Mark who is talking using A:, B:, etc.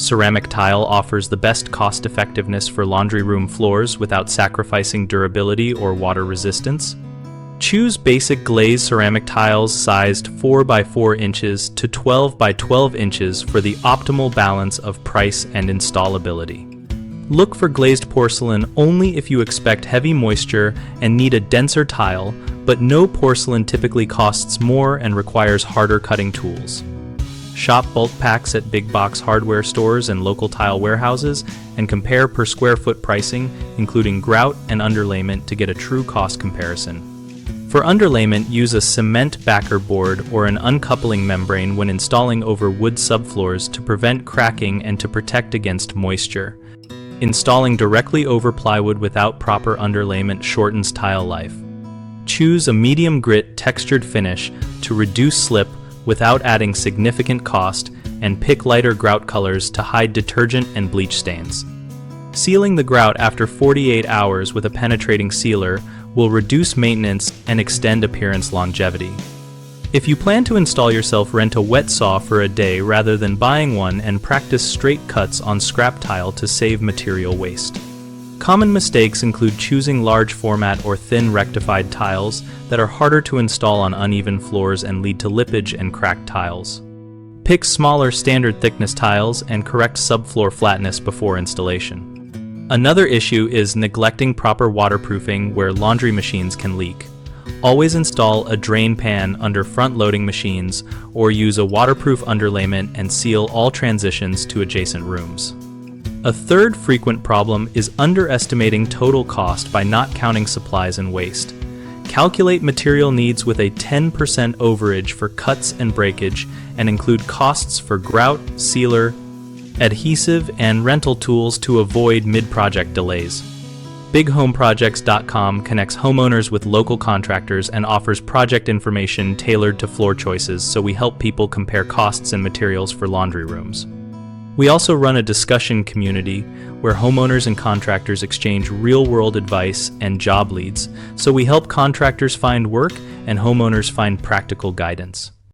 A: ceramic tile offers the best cost-effectiveness for laundry room floors without sacrificing durability or water resistance. Choose basic glazed ceramic tiles sized 4 by 4 inches to 12 by 12 inches for the optimal balance of price and installability. Look for glazed porcelain only if you expect heavy moisture and need a denser tile, but no porcelain typically costs more and requires harder cutting tools. Shop bulk packs at big box hardware stores and local tile warehouses and compare per square foot pricing, including grout and underlayment, to get a true cost comparison. For underlayment, use a cement backer board or an uncoupling membrane when installing over wood subfloors to prevent cracking and to protect against moisture. Installing directly over plywood without proper underlayment shortens tile life. Choose a medium grit textured finish to reduce slip without adding significant cost, and pick lighter grout colors to hide detergent and bleach stains. Sealing the grout after 48 hours with a penetrating sealer will reduce maintenance and extend appearance longevity. If you plan to install yourself, rent a wet saw for a day rather than buying one and practice straight cuts on scrap tile to save material waste. Common mistakes include choosing large format or thin rectified tiles that are harder to install on uneven floors and lead to lippage and cracked tiles. Pick smaller standard thickness tiles and correct subfloor flatness before installation. Another issue is neglecting proper waterproofing where laundry machines can leak. Always install a drain pan under front-loading machines or use a waterproof underlayment and seal all transitions to adjacent rooms. A third frequent problem is underestimating total cost by not counting supplies and waste. Calculate material needs with a 10% overage for cuts and breakage and include costs for grout, sealer, adhesive, and rental tools to avoid mid-project delays. BigHomeProjects.com connects homeowners with local contractors and offers project information tailored to floor choices, so we help people compare costs and materials for laundry rooms. We also run a discussion community where homeowners and contractors exchange real-world advice and job leads, so we help contractors find work and homeowners find practical guidance.